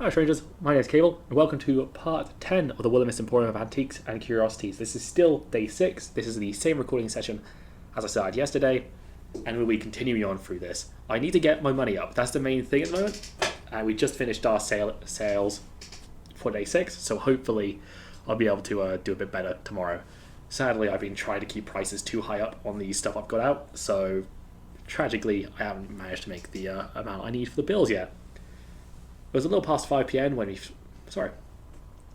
Hi strangers, my name is Cable, and welcome to part 10 of the Willowmist Emporium of Antiques and Curiosities. This is still day 6, this is the same recording session as I started yesterday, and we'll be continuing on through this. I need to get my money up, that's the main thing at the moment, and we just finished our sales for day 6, so hopefully I'll be able to do a bit better tomorrow. Sadly, I've been trying to keep prices too high up on the stuff I've got out, so tragically I haven't managed to make the amount I need for the bills yet. It was a little past 5 p.m. when it was a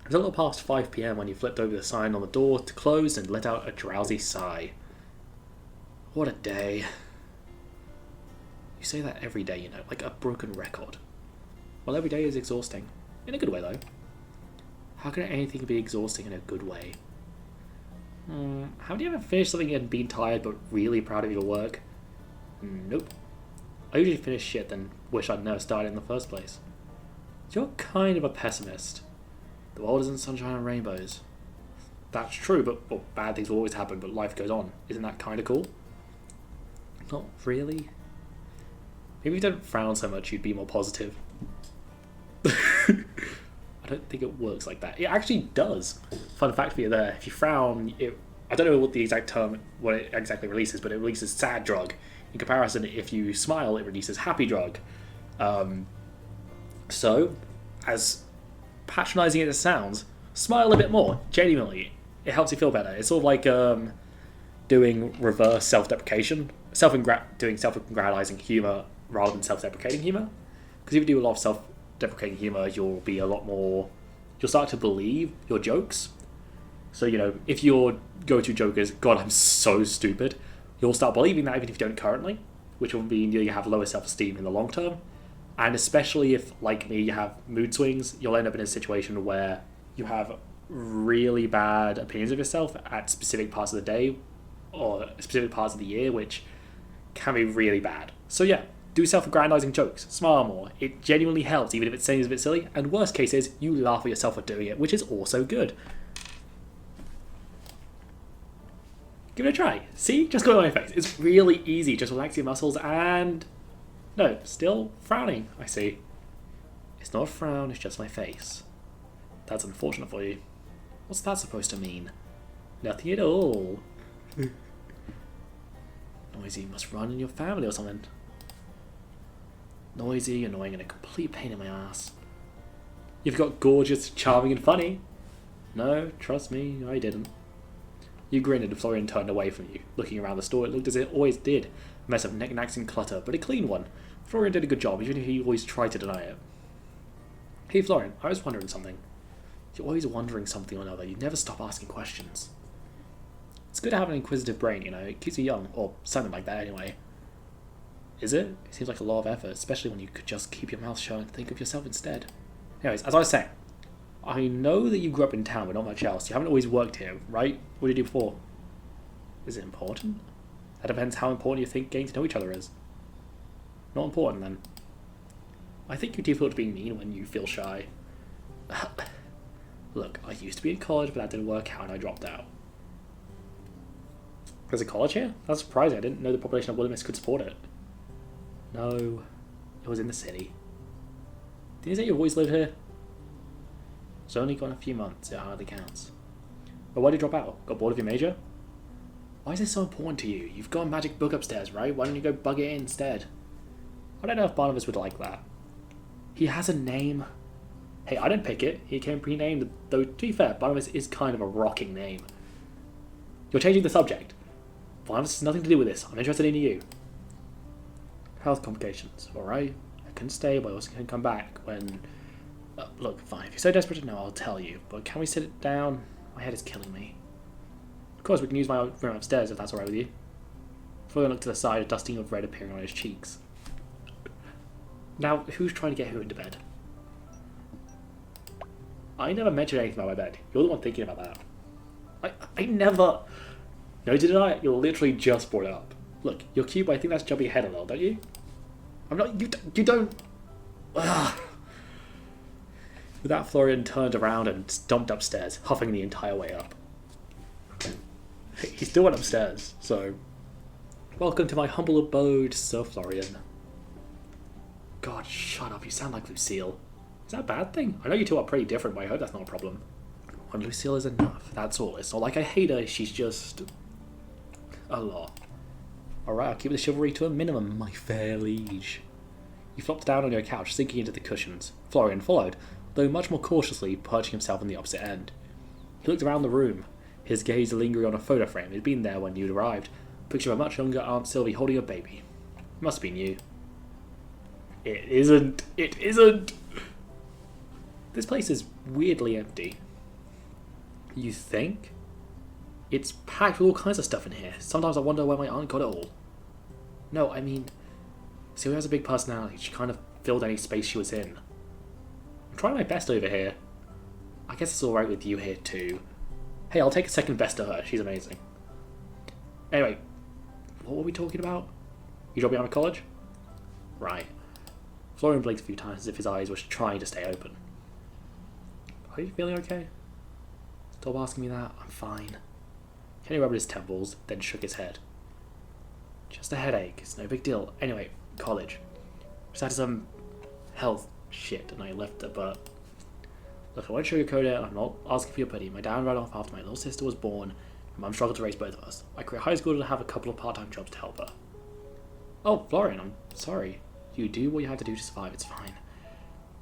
little past 5 p.m. when you flipped over the sign on the door to close and let out a drowsy sigh. What a day. You say that every day, you know, like a broken record. Well, every day is exhausting. In a good way, though. How can anything be exhausting in a good way? Have you ever finished something and been tired but really proud of your work? Nope. I usually finish shit then wish I'd never started in the first place. You're kind of a pessimist. The world isn't sunshine and rainbows. That's true, but well, bad things will always happen, but life goes on. Isn't that kind of cool? Not really. Maybe if you don't frown so much, you'd be more positive. I don't think it works like that. It actually does. Fun fact for you there. If you frown, I don't know what the exact term, what it exactly releases, but it releases sad drug. In comparison, if you smile, it releases happy drug. So, as patronizing as it sounds, smile a bit more, genuinely. It helps you feel better. It's sort of like doing reverse self-deprecation, doing self-aggrandizing humor rather than self-deprecating humor. Because if you do a lot of self-deprecating humor, you'll start to believe your jokes. So, you know, if your go-to joke is, God, I'm so stupid, you'll start believing that even if you don't currently, which will mean you have lower self-esteem in the long term. And especially if, like me, you have mood swings, you'll end up in a situation where you have really bad opinions of yourself at specific parts of the day or specific parts of the year, which can be really bad. So yeah, do self-aggrandizing jokes, smile more. It genuinely helps, even if it seems a bit silly. And worst case is, you laugh at yourself for doing it, which is also good. Give it a try. See? Just go on my face. It's really easy. Just relax your muscles and... No, still frowning, I see. It's not a frown, it's just my face. That's unfortunate for you. What's that supposed to mean? Nothing at all. Noisy must run in your family or something. Noisy, annoying, and a complete pain in my ass. You've got gorgeous, charming, and funny. No, trust me, I didn't. You grinned and Florian turned away from you. Looking around the store, it looked as it always did. A mess of knickknacks and clutter, but a clean one. Florian did a good job, even if he always tried to deny it. Hey Florian, I was wondering something. You're always wondering something or another. You never stop asking questions. It's good to have an inquisitive brain, you know. It keeps you young, or something like that anyway. Is it? It seems like a lot of effort, especially when you could just keep your mouth shut and think of yourself instead. Anyways, as I was saying, I know that you grew up in town, but not much else. You haven't always worked here, right? What did you do before? Is it important? That depends how important you think getting to know each other is. Not important, then. I think you default to being mean when you feel shy. Look, I used to be in college, but that didn't work out and I dropped out. There's a college here? That's surprising. I didn't know the population of Willowmist could support it. No, it was in the city. Did you say you've always lived here? It's only gone a few months, it hardly counts. But why did you drop out? Got bored of your major? Why is this so important to you? You've got a magic book upstairs, right? Why don't you go bug it in instead? I don't know if Barnabas would like that. He has a name. Hey, I didn't pick it. He came pre-named, though to be fair, Barnabas is kind of a rocking name. You're changing the subject. Barnabas has nothing to do with this. I'm interested in you. Health complications, alright? I couldn't stay, but I also can come back when... look, fine. If you're so desperate to know, I'll tell you. But can we sit it down? My head is killing me. Of course, we can use my room upstairs if that's alright with you. Florian looked to the side, a dusting of red appearing on his cheeks. Now, who's trying to get who into bed? I never mentioned anything about my bed. You're the one thinking about that. I never... No, did I? You literally just brought it up. Look, you're cute, but I think that's jumping ahead a little, don't you? I'm not... You don't... Ugh. With that, Florian turned around and stomped upstairs, huffing the entire way up. He still went upstairs, so... Welcome to my humble abode, Sir Florian. God, shut up, you sound like Lucille. Is that a bad thing? I know you two are pretty different, but I hope that's not a problem. One Lucille is enough, that's all. It's not like I hate her, she's just... a lot. Alright, I'll keep the chivalry to a minimum, my fair liege. You flopped down on your couch, sinking into the cushions. Florian followed, though much more cautiously, perching himself on the opposite end. He looked around the room, his gaze lingering on a photo frame. It had been there when you'd arrived. A picture of a much younger Aunt Sylvie holding a baby. It must have been you. It isn't. It isn't. This place is weirdly empty. You think? It's packed with all kinds of stuff in here. Sometimes I wonder where my aunt got it all. No, I mean, Sylvia has a big personality. She kind of filled any space she was in. I'm trying my best over here. I guess it's alright with you here too. Hey, I'll take a second best to her. She's amazing. Anyway, what were we talking about? You dropped me out of college? Right. Florian blinked a few times as if his eyes were trying to stay open. Are you feeling okay? Stop asking me that. I'm fine. Kenny rubbed his temples, then shook his head. Just a headache. It's no big deal. Anyway, college. Just had some health shit and I left it, but... Look, I won't sugarcoat it. I'm not asking for your pity. My dad ran off after my little sister was born, and Mum struggled to raise both of us. I quit high school to have a couple of part-time jobs to help her. Oh, Florian, I'm sorry. You do what you have to do to survive. It's fine.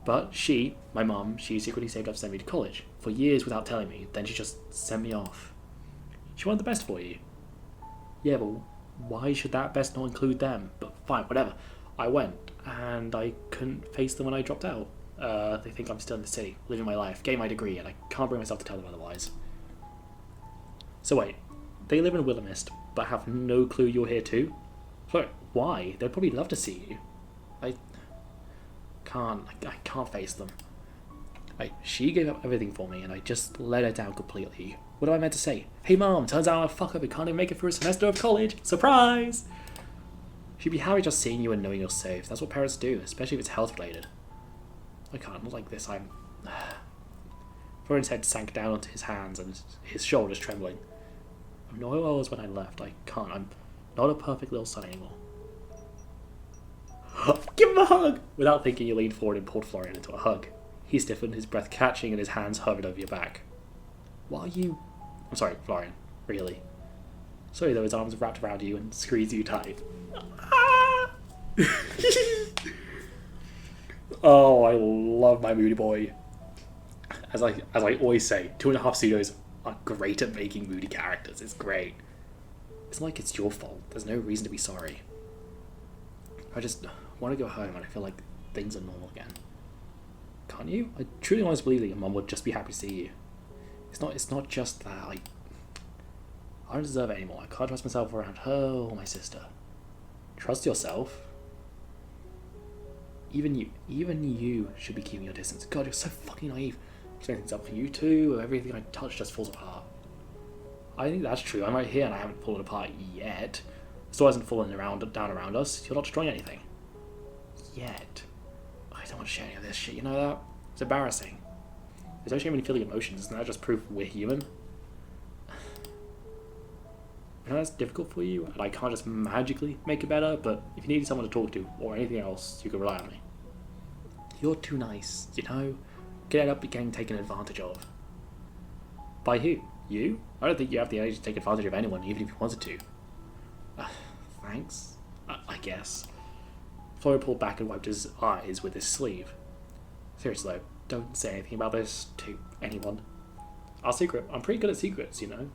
But my mum, she secretly saved up to send me to college for years without telling me. Then she just sent me off. She wanted the best for you. Yeah, but why should that best not include them? But fine, whatever. I went, and I couldn't face them when I dropped out. They think I'm still in the city, living my life, getting my degree, and I can't bring myself to tell them otherwise. So wait, they live in Willowmist, but have no clue you're here too? Look, why? They'd probably love to see you. I can't face them. She gave up everything for me, and I just let her down completely. What am I meant to say? Hey mom, turns out I'm a fuck-up who can't even make it through a semester of college. Surprise! She'd be happy just seeing you and knowing you're safe. That's what parents do, especially if it's health-related. I can't, not like this, I'm... Florian's head sank down onto his hands and his shoulders trembling. I'm not who I was when I left. I can't. I'm not a perfect little son anymore. Give him a hug! Without thinking, you leaned forward and pulled Florian into a hug. He stiffened, his breath catching, and his hands hovered over your back. What are you... I'm sorry, Florian. Really. Sorry though, his arms wrapped around you and squeezed you tight. Oh, I love my moody boy. As I always say, 2.5 Studios are great at making moody characters. It's great. It's not like it's your fault. There's no reason to be sorry. I just want to go home and I feel like things are normal again. Can't you? I truly honestly believe that your mum would just be happy to see you. It's not just that. I don't deserve it anymore. I can't trust myself around her or my sister. Trust yourself? Even you should be keeping your distance. God, you're so fucking naive. Setting things up for you too, everything I touch just falls apart. I think that's true. I'm right here and I haven't fallen apart yet. The store hasn't fallen down around us. You're not destroying anything. Yet. I don't want to share any of this shit, you know that? It's embarrassing. There's no shame in feeling emotions, isn't that just proof we're human? I know that's difficult for you, and I can't just magically make it better, but if you need someone to talk to, or anything else, you can rely on me. You're too nice, you know? Could end up getting taken advantage of. By who? You? I don't think you have the energy to take advantage of anyone, even if you wanted to. Thanks? I guess. Florian pulled back and wiped his eyes with his sleeve. Seriously though, don't say anything about this to anyone. Our secret. I'm pretty good at secrets, you know.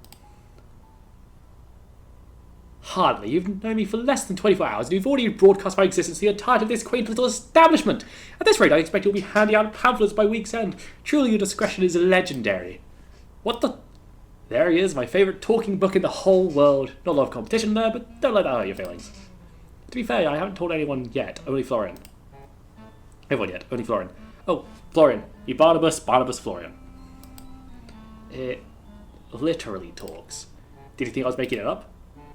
Hardly. You've known me for less than 24 hours, and you've already broadcast my existence to the entirety of this quaint little establishment. At this rate, I expect you'll be handing out pamphlets by week's end. Truly, your discretion is legendary. What the... There he is, my favourite talking book in the whole world. Not a lot of competition there, but don't let that hurt your feelings. To be fair, I haven't told anyone yet, only Florian. Everyone yet, only Florian. Oh, Florian. You Barnabas, Florian. It literally talks. Did you think I was making it up?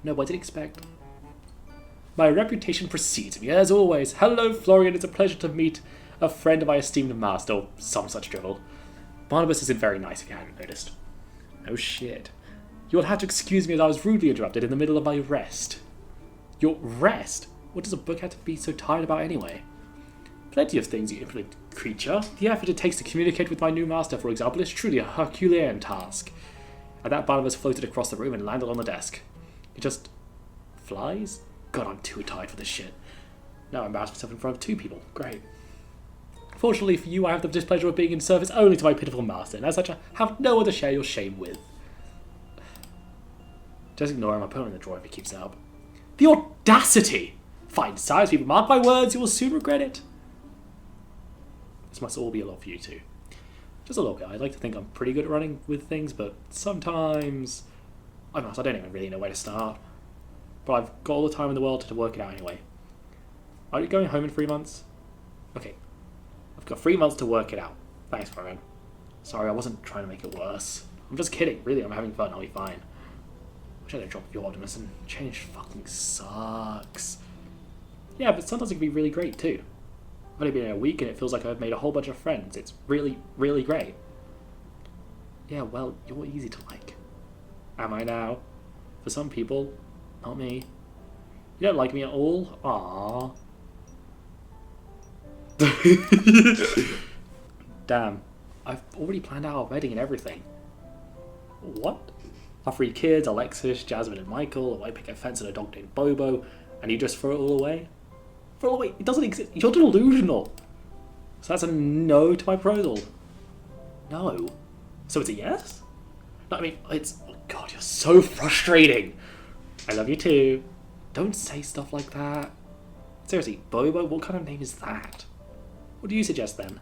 No, I didn't expect. My reputation precedes me, as always. Hello, Florian. It's a pleasure to meet a friend of my esteemed master, or some such drivel. Barnabas isn't very nice, if you hadn't noticed. No shit. You'll have to excuse me as I was rudely interrupted in the middle of my rest. Your rest? What does a book have to be so tired about anyway? Plenty of things, you impudent creature. The effort it takes to communicate with my new master, for example, is truly a Herculean task. And that Barnabas floated across the room and landed on the desk. It just flies? God, I'm too tired for this shit. Now I embarrass myself in front of 2 people. Great. Fortunately for you, I have the displeasure of being in service only to my pitiful master, and as such I have no one to share your shame with. Just ignore him, I'll put him in the drawer if he keeps it up. The audacity! Fine, science people, mark my words, you will soon regret it. This must all be a lot for you too. Just a little bit. I'd like to think I'm pretty good at running with things, but sometimes I don't even really know where to start. But I've got all the time in the world to work it out anyway. Are you going home in 3 months? Okay. I've got 3 months to work it out. Thanks, Florian. Sorry, I wasn't trying to make it worse. I'm just kidding. Really, I'm having fun. I'll be fine. Wish I didn't drop your optimism. Change fucking sucks. Yeah, but sometimes it can be really great too. I've only been here a week and it feels like I've made a whole bunch of friends. It's really, really great. Yeah, well, you're easy to like. Am I now? For some people, not me. You don't like me at all? Aww. Damn. I've already planned out our wedding and everything. What? Our 3 kids, Alexis, Jasmine and Michael, a white picket fence and a dog named Bobo, and you just throw it all away? Throw it away? It doesn't exist. You're delusional. So that's a no to my proposal. No. So it's a yes? No, I mean, it's... Oh God, you're so frustrating. I love you too. Don't say stuff like that. Seriously, Bobo, what kind of name is that? What do you suggest then?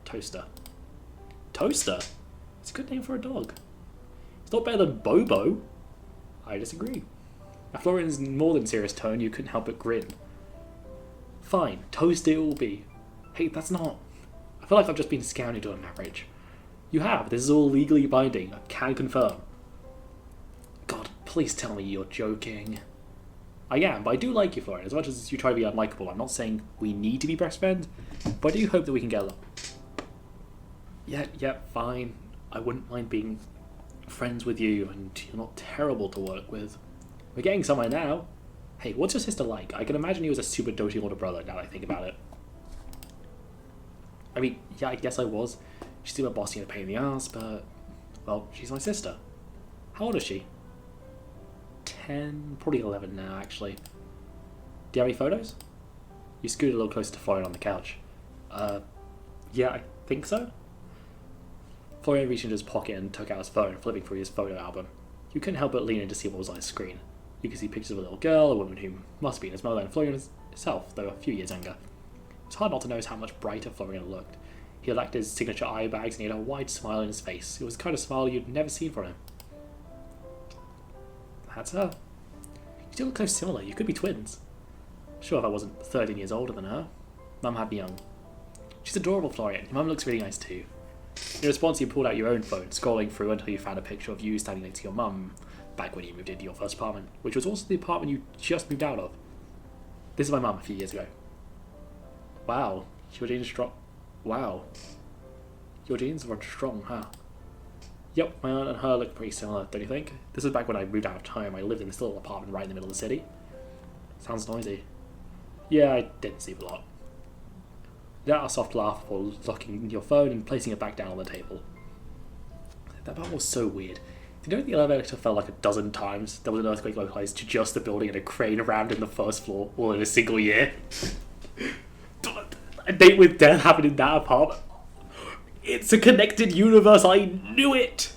Toaster. Toaster? It's a good name for a dog. It's not better than Bobo. I disagree. At Florian's more than serious tone, you couldn't help but grin. Fine, Toaster it will be. Hey, that's not... I feel like I've just been scammed into a marriage. You have. This is all legally binding. I can confirm. God, please tell me you're joking. I am, but I do like you, Florian. As much as you try to be unlikable, I'm not saying we need to be best friends, but I do hope that we can get along. Yeah, fine. I wouldn't mind being friends with you, and you're not terrible to work with. We're getting somewhere now. Hey, what's your sister like? I can imagine you as a super doting older brother, now that I think about it. I mean, yeah, I guess I was. She's still a bossy and a pain in the ass, but... Well, she's my sister. How old is she? 10, probably 11 now, actually. Do you have any photos? You scooted a little closer to Florian on the couch. Yeah, I think so. Florian reached into his pocket and took out his phone, flipping through his photo album. You couldn't help but lean in to see what was on his screen. You could see pictures of a little girl, a woman who must be his mother, and Florian himself, though a few years younger. It was hard not to notice how much brighter Florian looked. He lacked his signature eye bags and he had a wide smile on his face. It was the kind of smile you'd never seen from him. That's her. You still look so similar. You could be twins. Sure, if I wasn't 13 years older than her. Mum had me young. She's adorable, Florian. Your mum looks really nice too. In response, you pulled out your own phone, scrolling through until you found a picture of you standing next to your mum back when you moved into your first apartment, which was also the apartment you just moved out of. This is my mum a few years ago. Wow, your genes strong. Wow. Your genes were strong, huh? Yep, my aunt and her look pretty similar, don't you think? This was back when I moved out of home. I lived in this little apartment right in the middle of the city. Sounds noisy. Yeah, I didn't sleep a lot. Let out a soft laugh before locking your phone and placing it back down on the table. That part was so weird. Did you know the elevator fell like a dozen times? There was an earthquake localized to just the building and a crane rammed in the first floor all in a single year. A date with death happened in that apartment. It's a connected universe, I knew it!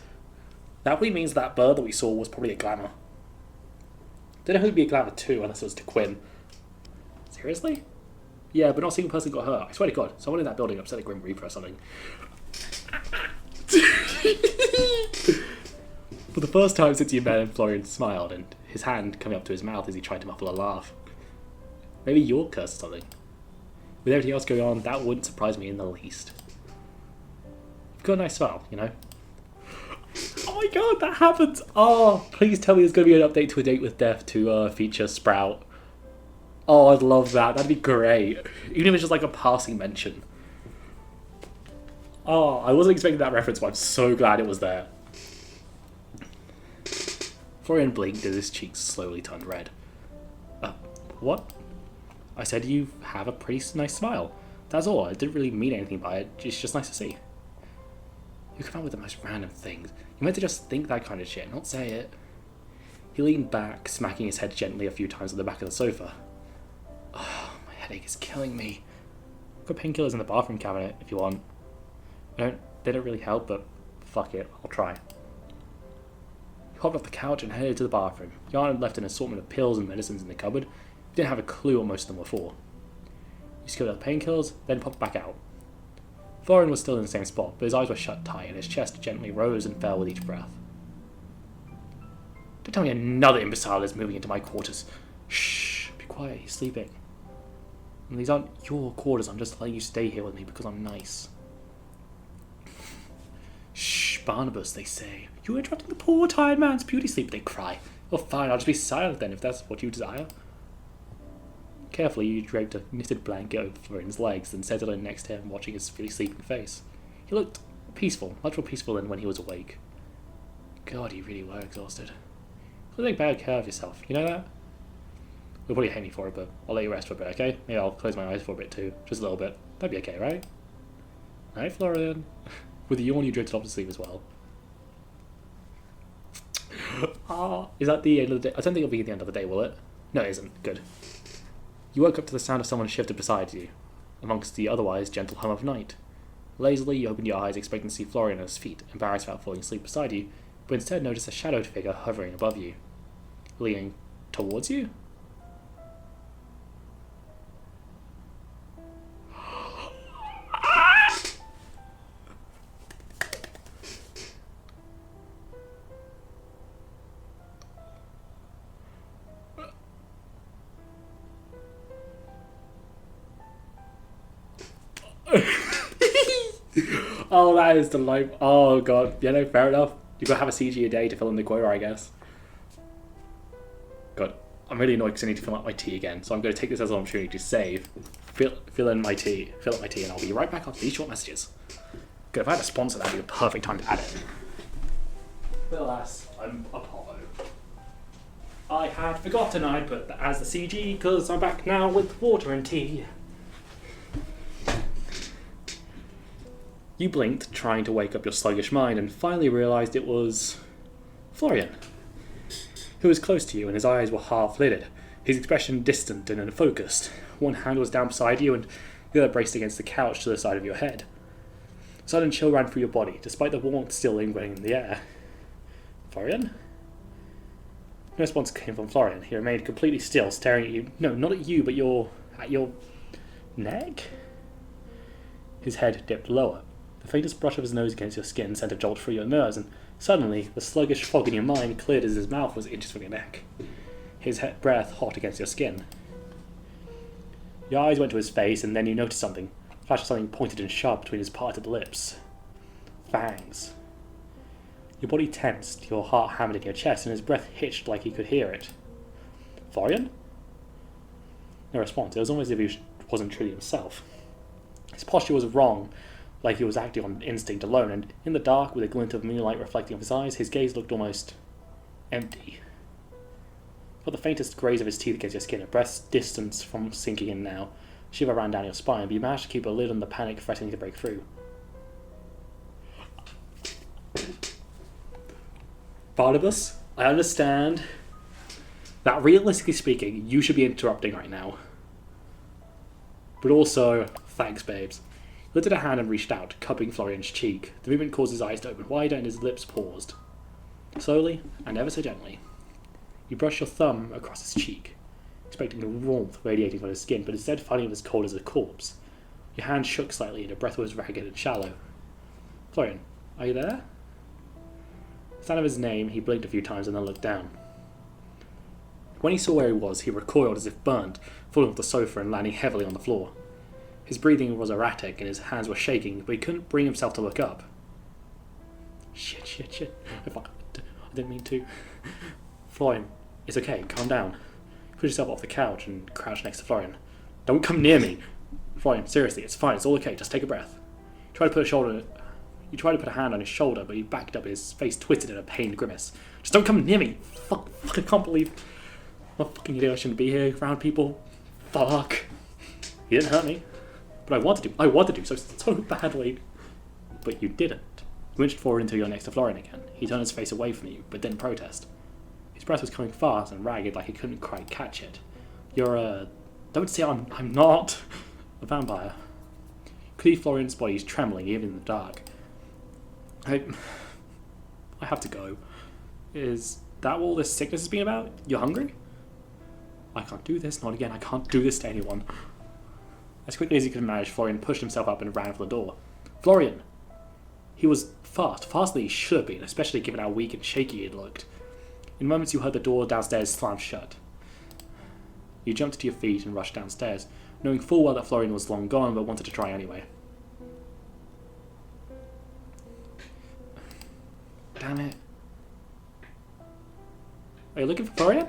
That probably means that bird that we saw was probably a glamour. Don't know who'd be a glamour too, unless it was to Quinn. Seriously? Yeah, but not a single person got hurt. I swear to God, someone in that building upset a Grim Reaper or something. For the first time since you met him, Florian smiled, and his hand coming up to his mouth as he tried to muffle a laugh. Maybe you're cursed or something. With everything else going on, that wouldn't surprise me in the least. You've got a nice smile, you know? Oh my God, that happens! Oh, please tell me there's going to be an update to A Date with Death to feature Sprout. Oh, I'd love that. That'd be great. Even if it's just like a passing mention. Oh, I wasn't expecting that reference, but I'm so glad it was there. Florian blinked as his cheeks slowly turned red. What? I said you have a pretty nice smile. That's all. I didn't really mean anything by it. It's just nice to see. You come out with the most random things. You meant to just think that kind of shit, not say it. He leaned back, smacking his head gently a few times on the back of the sofa. Oh, my headache is killing me. I've got painkillers in the bathroom cabinet, if you want. They don't really help, but fuck it, I'll try. He hopped off the couch and headed to the bathroom. Jan had left an assortment of pills and medicines in the cupboard. He didn't have a clue what most of them were for. He skilled out the painkillers, then popped back out. Florian was still in the same spot, but his eyes were shut tight and his chest gently rose and fell with each breath. Don't tell me another imbecile is moving into my quarters. Shh, be quiet, he's sleeping. And these aren't your quarters, I'm just letting you stay here with me because I'm nice. Shh, Barnabas, they say. You're interrupting the poor tired man's beauty sleep, they cry. Well, fine, I'll just be silent then if that's what you desire. Carefully, you draped a knitted blanket over Florian's legs and settled in next to him, watching his really sleeping face. He looked peaceful, much more peaceful than when he was awake. God, you really were exhausted. You'll take bad care of yourself, you know that? You'll probably hate me for it, but I'll let you rest for a bit, okay? Maybe I'll close my eyes for a bit too, just a little bit. That'd be okay, right? Right, Florian? With a yawn, you drifted off to sleep as well. Is that the end of the day? I don't think it'll be the end of the day, will it? No, it isn't. Good. You woke up to the sound of someone shifted beside you, amongst the otherwise gentle hum of night. Lazily, you opened your eyes expecting to see Florian at his feet, embarrassed about falling asleep beside you, but instead noticed a shadowed figure hovering above you. Leaning towards you? Oh, that is delightful. Oh, God. Yeah, no, fair enough. You've got to have a CG a day to fill in the quota, I guess. God, I'm really annoyed because I need to fill up my tea again, so I'm going to take this as an opportunity to save, fill up my tea, and I'll be right back after these short messages. Good, if I had a sponsor, that'd be the perfect time to add it. But alas, I'm Apollo. I had forgotten I'd put that as the CG, because I'm back now with water and tea. You blinked, trying to wake up your sluggish mind, and finally realised it was Florian, who was close to you, and his eyes were half-lidded, his expression distant and unfocused. One hand was down beside you, and the other braced against the couch to the side of your head. A sudden chill ran through your body, despite the warmth still lingering in the air. Florian? No response came from Florian. He remained completely still, staring at you. No, not at you, but at your neck? His head dipped lower. The faintest brush of his nose against your skin sent a jolt through your nerves, and suddenly the sluggish fog in your mind cleared as his mouth was inches from your neck. His breath hot against your skin. Your eyes went to his face, and then you noticed something. A flash of something pointed and sharp between his parted lips. Fangs. Your body tensed, your heart hammered in your chest, and his breath hitched like he could hear it. Florian? No response. It was almost as if he wasn't truly himself. His posture was wrong, like he was acting on instinct alone, and in the dark, with a glint of moonlight reflecting off his eyes, his gaze looked almost empty. Felt the faintest graze of his teeth against your skin, a breath's distance from sinking in now. A shiver ran down your spine, but you managed to keep a lid on the panic threatening to break through. Barnabas, I understand that realistically speaking, you should be interrupting right now. But also, thanks, babes. He lifted a hand and reached out, cupping Florian's cheek. The movement caused his eyes to open wider and his lips paused. Slowly, and ever so gently, you brushed your thumb across his cheek, expecting the warmth radiating from his skin, but instead finding it as cold as a corpse. Your hand shook slightly and your breath was ragged and shallow. Florian, are you there? At the sound of his name, he blinked a few times and then looked down. When he saw where he was, he recoiled as if burnt, falling off the sofa and landing heavily on the floor. His breathing was erratic and his hands were shaking, but he couldn't bring himself to look up. Shit. I didn't mean to. Florian, it's okay, calm down. Push yourself off the couch and crouch next to Florian. Don't come near me! Florian, seriously, it's fine, it's all okay, just take a breath. You tried to put a hand on his shoulder, but he backed up, his face twisted in a pained grimace. Just don't come near me! Fuck, I can't believe... I'm a fucking idiot, I shouldn't be here around people. Fuck. You didn't hurt me. But I wanted to so badly. But you didn't. You inched forward until you're next to Florian again. He turned his face away from you, but didn't protest. His breath was coming fast and ragged like he couldn't quite catch it. Don't say I'm not a vampire. Could see Florian's body trembling even in the dark. I have to go. Is that what all this sickness has been about? You're hungry? I can't do this, not again. I can't do this to anyone. As quickly as he could manage, Florian pushed himself up and ran for the door. Florian! He was faster than he should have been, especially given how weak and shaky he had looked. In moments you heard the door downstairs slam shut. You jumped to your feet and rushed downstairs, knowing full well that Florian was long gone, but wanted to try anyway. Damn it. Are you looking for Florian?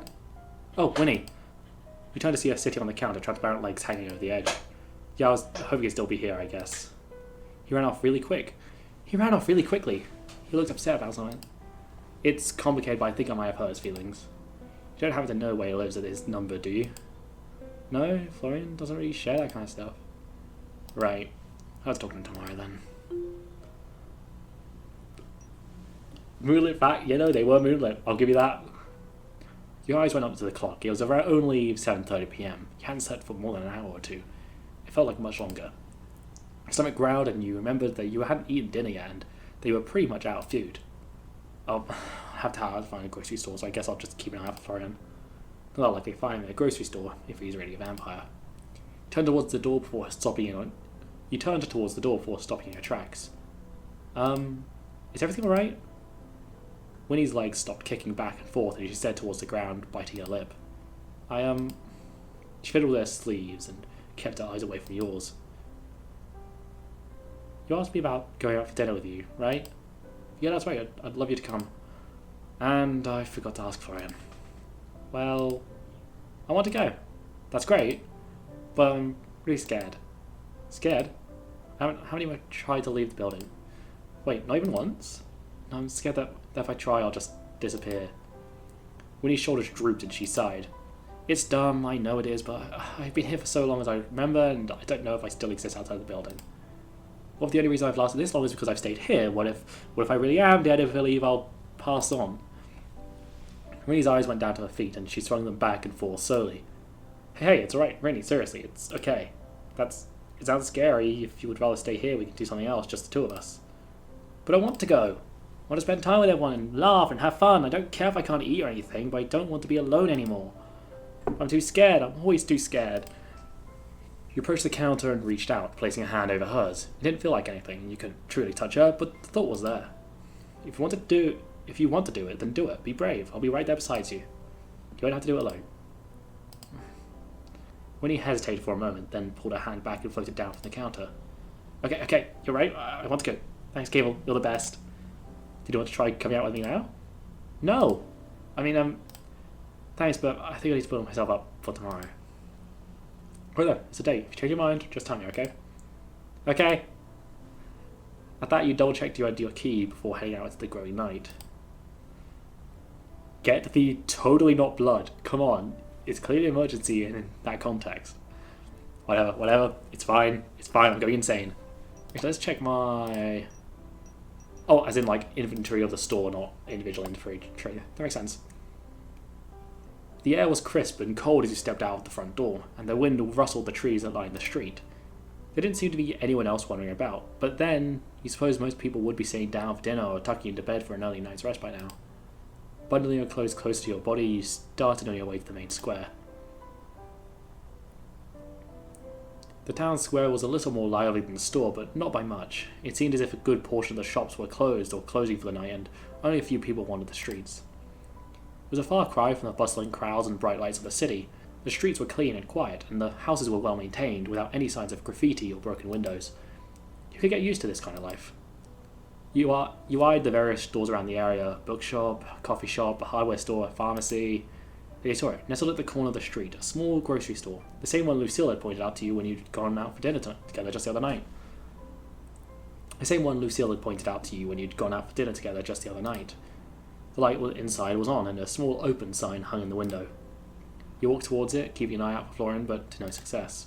Oh, Winnie. We turned to see her sitting on the counter, transparent legs hanging over the edge. Yeah, I was hoping he'd still be here, I guess. He ran off really quickly. He looked upset about something. It's complicated, but I think I might have hurt his feelings. You don't happen to know where he lives at his number, do you? No, Florian doesn't really share that kind of stuff. Right. I'll talk to him tomorrow then. Moonlit fact, they were moonlit. I'll give you that. Your eyes went up to the clock. It was around only 7:30 p.m. You hadn't slept for more than an hour or two. It felt like much longer. Your stomach growled and you remembered that you hadn't eaten dinner yet and that you were pretty much out of food. I'll have to find a grocery store, so I guess I'll just keep an eye out for Florian. Not likely to find him at a grocery store if he's really a vampire. You turned towards the door before stopping in your tracks. Is everything alright? Winnie's legs stopped kicking back and forth and she stared towards the ground, biting her lip. She fiddled her sleeves and kept her eyes away from yours. You asked me about going out for dinner with you, right? Yeah, that's right. I'd love you to come. And I forgot to ask Florian. Well, I want to go. That's great. But I'm really scared. Scared? Haven't even tried to leave the building. Wait, not even once? No, I'm scared that if I try, I'll just disappear. Winnie's shoulders drooped and she sighed. It's dumb, I know it is, but I've been here for so long as I remember, and I don't know if I still exist outside the building. What if the only reason I've lasted this long is because I've stayed here? What if I really am dead? If I leave, I'll pass on. Winnie's eyes went down to her feet, and she swung them back and forth slowly. Hey, it's alright, Winnie, seriously, it's okay. It sounds scary. If you would rather stay here, we can do something else, just the two of us. But I want to go. I want to spend time with everyone and laugh and have fun. I don't care if I can't eat or anything, but I don't want to be alone anymore. I'm too scared. I'm always too scared. You approached the counter and reached out, placing a hand over hers. It didn't feel like anything. You couldn't truly touch her, but the thought was there. If you want to do it, then do it. Be brave. I'll be right there beside you. You won't have to do it alone. Winnie hesitated for a moment, then pulled her hand back and floated down from the counter. Okay, you're right. I want to go. Thanks, Cable. You're the best. Did you want to try coming out with me now? No. Thanks, but I think I need to build myself up for tomorrow. Right there, it's a date. If you change your mind, just tell me, okay? Okay. At that, you double-checked you had your key before heading out into the growing night. Get the totally not blood. Come on. It's clearly an emergency in that context. Whatever. It's fine. I'm going insane. Okay, let's check my... Oh, as in, inventory of the store, not individual inventory. That makes sense. The air was crisp and cold as you stepped out of the front door, and the wind rustled the trees that lined the street. There didn't seem to be anyone else wandering about, but then, you suppose most people would be sitting down for dinner or tucking into bed for an early night's rest by now. Bundling your clothes close to your body, you started on your way to the main square. The town square was a little more lively than the store, but not by much. It seemed as if a good portion of the shops were closed or closing for the night, and only a few people wandered the streets. It was a far cry from the bustling crowds and bright lights of the city. The streets were clean and quiet, and the houses were well maintained, without any signs of graffiti or broken windows. You could get used to this kind of life. You eyed the various stores around the area: bookshop, coffee shop, a hardware store, a pharmacy. Then you saw it, nestled at the corner of the street, a small grocery store, the same one Lucille had pointed out to you when you'd gone out for dinner together just the other night. The light inside was on, and a small open sign hung in the window. You walked towards it, keeping an eye out for Florian, but to no success.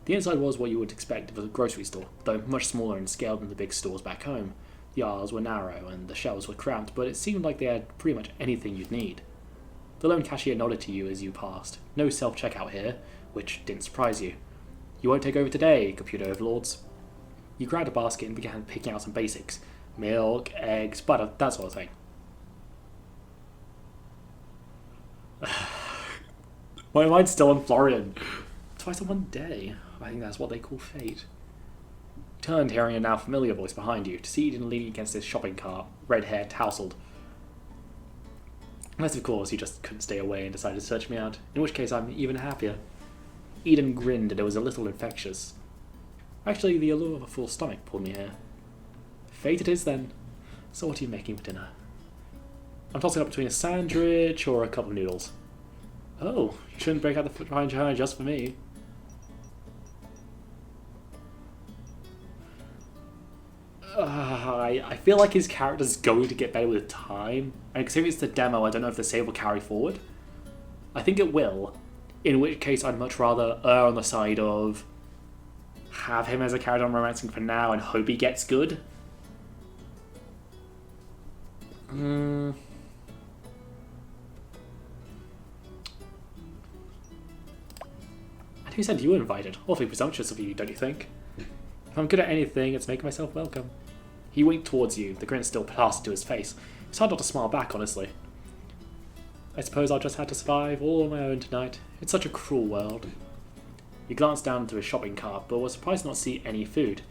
The inside was what you would expect of a grocery store, though much smaller in scale than the big stores back home. The aisles were narrow and the shelves were cramped, but it seemed like they had pretty much anything you'd need. The lone cashier nodded to you as you passed. No self-checkout here, which didn't surprise you. You won't take over today, computer overlords. You grabbed a basket and began picking out some basics. Milk, eggs, butter, that sort of thing. My mind's still on Florian. Twice in one day. I think that's what they call fate. You turned, hearing a now familiar voice behind you, to see Eden leaning against his shopping cart, red hair tousled. Unless, of course, he just couldn't stay away and decided to search me out, in which case I'm even happier. Eden grinned and it was a little infectious. Actually, the allure of a full stomach pulled me here. Fate it is, then. So what are you making for dinner? I'm tossing up between a sandwich or a cup of noodles. Oh, you shouldn't break out the foot behind your hand just for me. I feel like his character's going to get better with time. And considering it's the demo, I don't know if the save will carry forward. I think it will. In which case, I'd much rather err on the side of have him as a character I'm romancing for now and hope he gets good. And who said you were invited? Awfully presumptuous of you, don't you think? If I'm good at anything, it's making myself welcome. He winked towards you, the grin still plastered to his face. It's hard not to smile back, honestly. I suppose I'll just have to survive all on my own tonight. It's such a cruel world. You glanced down into his shopping cart, but was surprised to not see any food.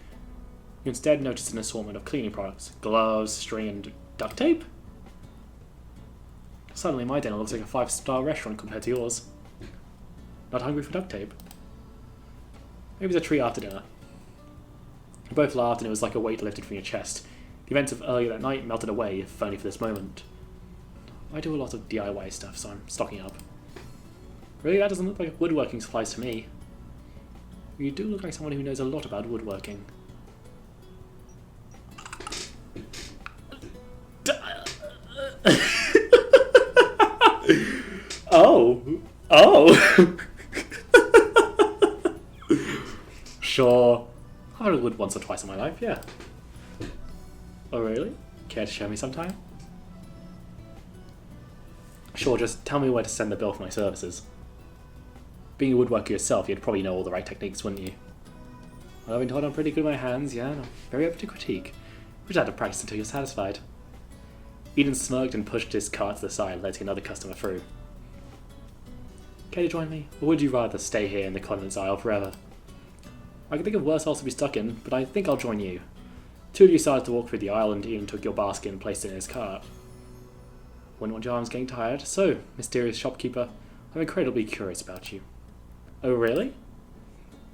You instead noticed an assortment of cleaning products, gloves, string, and duct tape? Suddenly my dinner looks like a 5-star restaurant compared to yours. Not hungry for duct tape? Maybe it's a treat after dinner. You both laughed and it was like a weight lifted from your chest. The events of earlier that night melted away, if only for this moment. I do a lot of DIY stuff, so I'm stocking up. Really, that doesn't look like woodworking supplies to me. You do look like someone who knows a lot about woodworking. Oh! Sure. I've had wood once or twice in my life, yeah. Oh really? Care to show me sometime? Sure, just tell me where to send the bill for my services. Being a woodworker yourself, you'd probably know all the right techniques, wouldn't you? Well, I've been told I'm pretty good with my hands, yeah, and I'm very open to critique. We just have to practice until you're satisfied. Eden smirked and pushed his cart to the side, letting another customer through. Care to join me, or would you rather stay here in the condiments aisle forever? I can think of worse holes to be stuck in, but I think I'll join you. Two of you started to walk through the aisle and Eden took your basket and placed it in his cart. Wouldn't want your arms getting tired, so, mysterious shopkeeper, I'm incredibly curious about you. Oh really?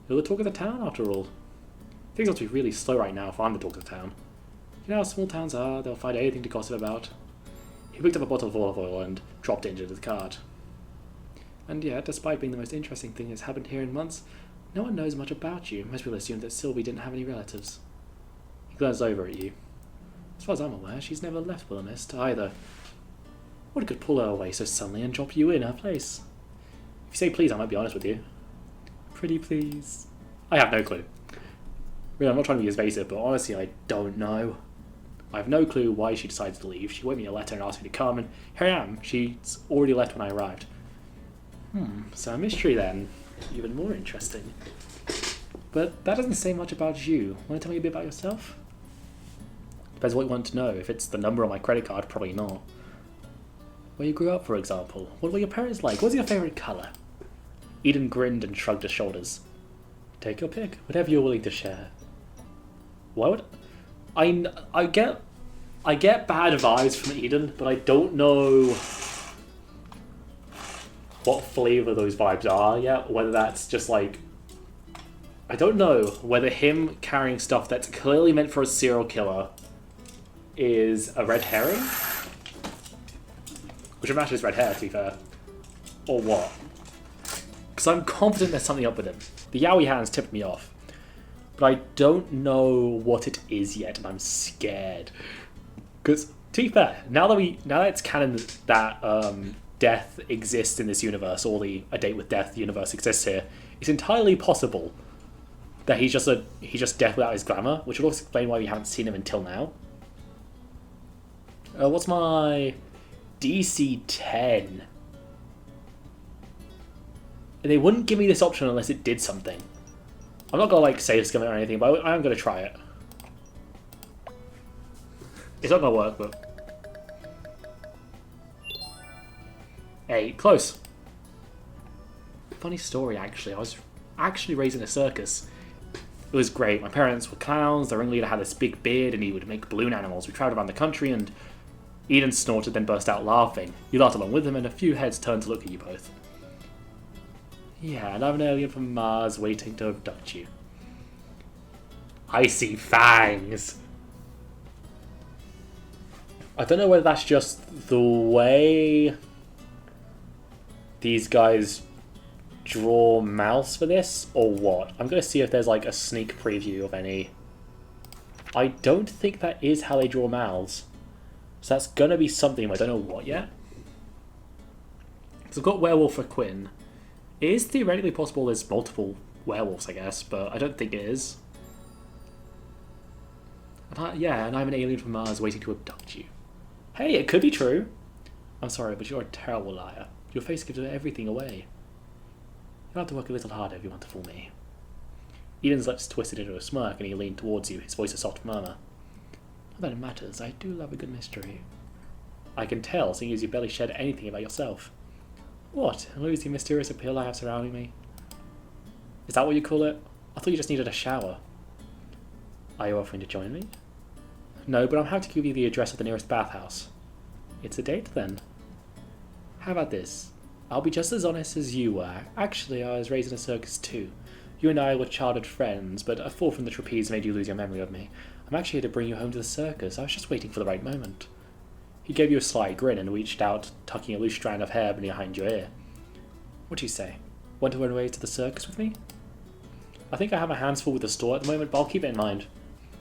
You're the talk of the town, after all. Things ought to be really slow right now if I'm the talk of the town. You know how small towns are, they'll find anything to gossip about. He picked up a bottle of olive oil and dropped it into the cart. And yet, despite being the most interesting thing that's happened here in months, no one knows much about you. Most people assume that Sylvie didn't have any relatives. He glanced over at you. As far as I'm aware, she's never left Willowmist, either. What could pull her away so suddenly and drop you in her place? If you say please, I might be honest with you. Pretty please. I have no clue. Really, I'm not trying to be evasive, but honestly, I don't know. I have no clue why she decided to leave. She wrote me a letter and asked me to come, and here I am. She's already left when I arrived. So a mystery then. Even more interesting. But that doesn't say much about you. Want to tell me a bit about yourself? Depends what you want to know. If it's the number on my credit card, probably not. Where you grew up, for example. What were your parents like? What's your favourite colour? Eden grinned and shrugged his shoulders. Take your pick. Whatever you're willing to share. Why would... I get bad vibes from Eden, but I don't know what flavour those vibes are yet. Whether that's just like... I don't know whether him carrying stuff that's clearly meant for a serial killer is a red herring. Which matches red hair, to be fair. Or what? Because I'm confident there's something up with him. The yaoi hands tipped me off. But I don't know what it is yet, and I'm scared. Because, to be fair, now that it's canon that death exists in this universe, or the A Date with Death universe exists here, it's entirely possible that he's just deaf without his glamour, which would also explain why we haven't seen him until now. What's my DC 10? They wouldn't give me this option unless it did something. I'm not gonna like save skim it or anything, but I am gonna try it. It's not gonna work, but hey, close. Funny story, actually. I was actually raised in a circus. It was great. My parents were clowns. The ringleader had this big beard, and he would make balloon animals. We travelled around the country, and Eden snorted, then burst out laughing. You laughed along with him, and a few heads turned to look at you both. Yeah, and I'm an alien from Mars waiting to abduct you. I see fangs. I don't know whether that's just the way these guys draw mouths for this, or what. I'm going to see if there's like a sneak preview of any. I don't think that is how they draw mouths. So that's going to be something, but I don't know what yet. So I've got werewolf for Quinn. It is theoretically possible there's multiple werewolves, I guess, but I don't think it is. And and I'm an alien from Mars waiting to abduct you. Hey, it could be true. I'm sorry, but you're a terrible liar. Your face gives everything away. You'll have to work a little harder if you want to fool me. Eden's lips twisted into a smirk and he leaned towards you, his voice a soft murmur. Not that it matters, I do love a good mystery. I can tell, seeing as you barely shared anything about yourself. What? Lose the mysterious appeal I have surrounding me? Is that what you call it? I thought you just needed a shower. Are you offering to join me? No, but I'm happy to give you the address of the nearest bathhouse. It's a date, then. How about this? I'll be just as honest as you were. Actually, I was raised in a circus too. You and I were childhood friends, but a fall from the trapeze made you lose your memory of me. I'm actually here to bring you home to the circus. I was just waiting for the right moment. He gave you a sly grin and reached out, tucking a loose strand of hair behind your ear. What do you say? Want to run away to the circus with me? I think I have my hands full with the store at the moment, but I'll keep it in mind.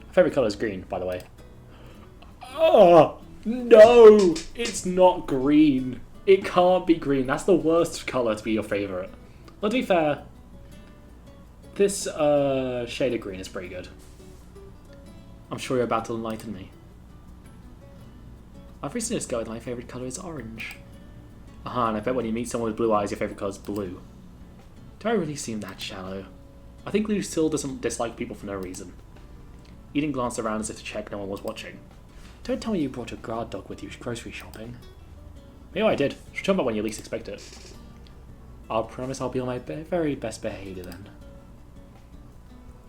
My favourite colour is green, by the way. Oh, no! It's not green. It can't be green. That's the worst colour to be your favourite. Well, to be fair, this shade of green is pretty good. I'm sure you're about to enlighten me. I've recently discovered that my favourite colour is orange. Aha, and I bet when you meet someone with blue eyes, your favourite colour is blue. Do I really seem that shallow? I think Lucille doesn't dislike people for no reason. Eden glanced around as if to check no one was watching. Don't tell me you brought your guard dog with you grocery shopping. Maybe I did. She'll turn up when you least expect it. I'll promise I'll be on my very best behaviour then.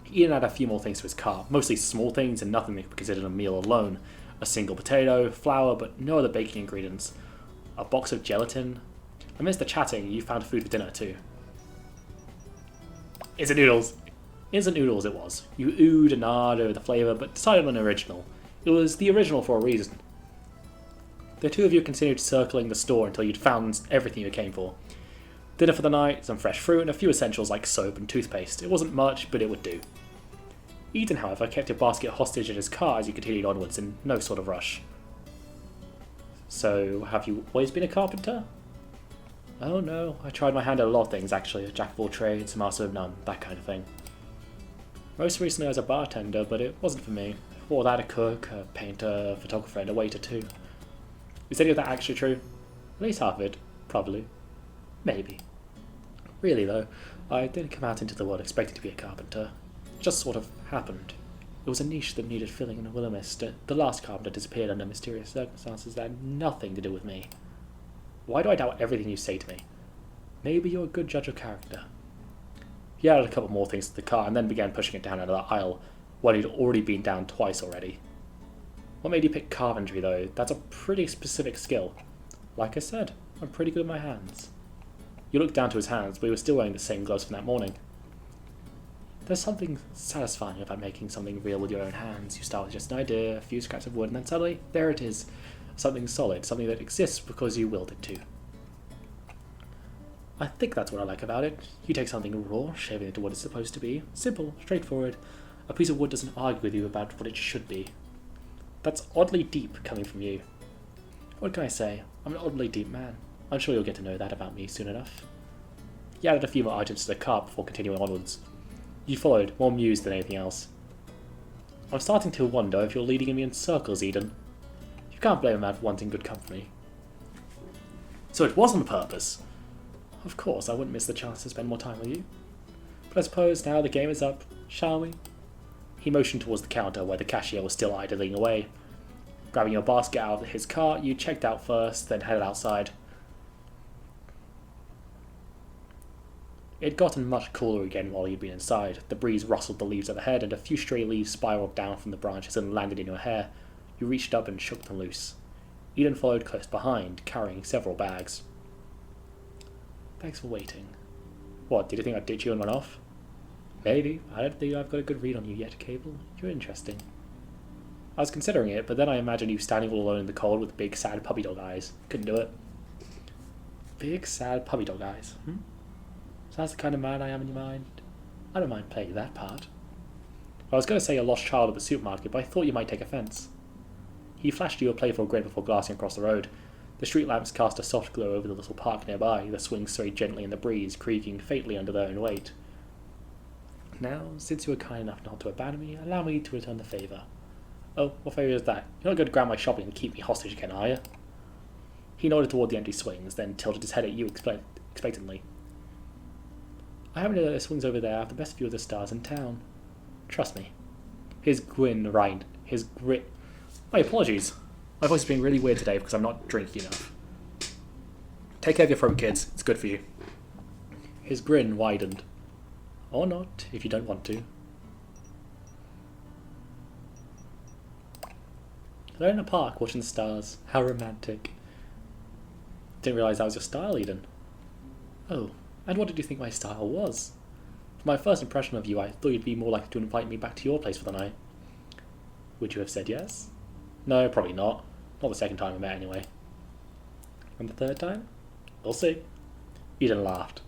Eden had a few more things to his car, mostly small things and nothing that could be considered a meal alone. A single potato, flour, but no other baking ingredients. A box of gelatin. Amidst the chatting, you found food for dinner too. Instant noodles. Instant noodles it was. You oohed and ahed over the flavour, but decided on an original. It was the original for a reason. The two of you continued circling the store until you'd found everything you came for. Dinner for the night, some fresh fruit, and a few essentials like soap and toothpaste. It wasn't much, but it would do. Eden, however, kept your basket hostage in his car as you continued onwards in no sort of rush. So, have you always been a carpenter? Oh no, I tried my hand at a lot of things actually. A jack of all trades, master of none, that kind of thing. Most recently I was a bartender, but it wasn't for me. Before that, a cook, a painter, a photographer, and a waiter too. Is any of that actually true? At least half of it, probably. Maybe. Really though, I didn't come out into the world expecting to be a carpenter. It just sort of happened. It was a niche that needed filling in Willowmist. The last carpenter disappeared under mysterious circumstances that had nothing to do with me. Why do I doubt everything you say to me? Maybe you're a good judge of character. He added a couple more things to the car and then began pushing it down another aisle, one he'd already been down twice already. What made you pick carpentry though? That's a pretty specific skill. Like I said, I'm pretty good with my hands. You looked down to his hands, but he was still wearing the same gloves from that morning. There's something satisfying about making something real with your own hands. You start with just an idea, a few scraps of wood, and then suddenly, there it is. Something solid, something that exists because you willed it to. I think that's what I like about it. You take something raw, shave it into what it's supposed to be. Simple, straightforward. A piece of wood doesn't argue with you about what it should be. That's oddly deep coming from you. What can I say? I'm an oddly deep man. I'm sure you'll get to know that about me soon enough. He added a few more items to the cart before continuing onwards. You followed, more amused than anything else. I'm starting to wonder if you're leading me in circles, Eden. You can't blame a man for wanting good company. So it was on purpose. Of course, I wouldn't miss the chance to spend more time with you. But I suppose now the game is up, shall we? He motioned towards the counter where the cashier was still idling away. Grabbing your basket out of his cart, you checked out first, then headed outside. It had gotten much cooler again while you'd been inside. The breeze rustled the leaves overhead, and a few stray leaves spiraled down from the branches and landed in your hair. You reached up and shook them loose. Eden followed close behind, carrying several bags. Thanks for waiting. What, did you think I'd ditch you and run off? Maybe. I don't think I've got a good read on you yet, Cable. You're interesting. I was considering it, but then I imagined you standing all alone in the cold with big, sad puppy dog eyes. Couldn't do it. Big, sad puppy dog eyes, So that's the kind of man I am in your mind? I don't mind playing that part. I was going to say a lost child at the supermarket, but I thought you might take offence. He flashed you a playful grin before glancing across the road. The street lamps cast a soft glow over the little park nearby, the swings swayed gently in the breeze, creaking faintly under their own weight. Now, since you were kind enough not to abandon me, allow me to return the favour. Oh, what favour is that? You're not going to grab my shopping and keep me hostage again, are you? He nodded toward the empty swings, then tilted his head at you expectantly. I happen to know the swings over there have the best view of the stars in town. Trust me. His grin. My apologies. My voice is being really weird today because I'm not drinking enough. Take care of your throat, kids. It's good for you. His grin widened. Or not, if you don't want to. They're in a park watching the stars. How romantic. Didn't realise that was your style, Eden. Oh, and what did you think my style was? From my first impression of you, I thought you'd be more likely to invite me back to your place for the night. Would you have said yes? No, probably not. Not the second time we met, anyway. And the third time? We'll see. Eden laughed.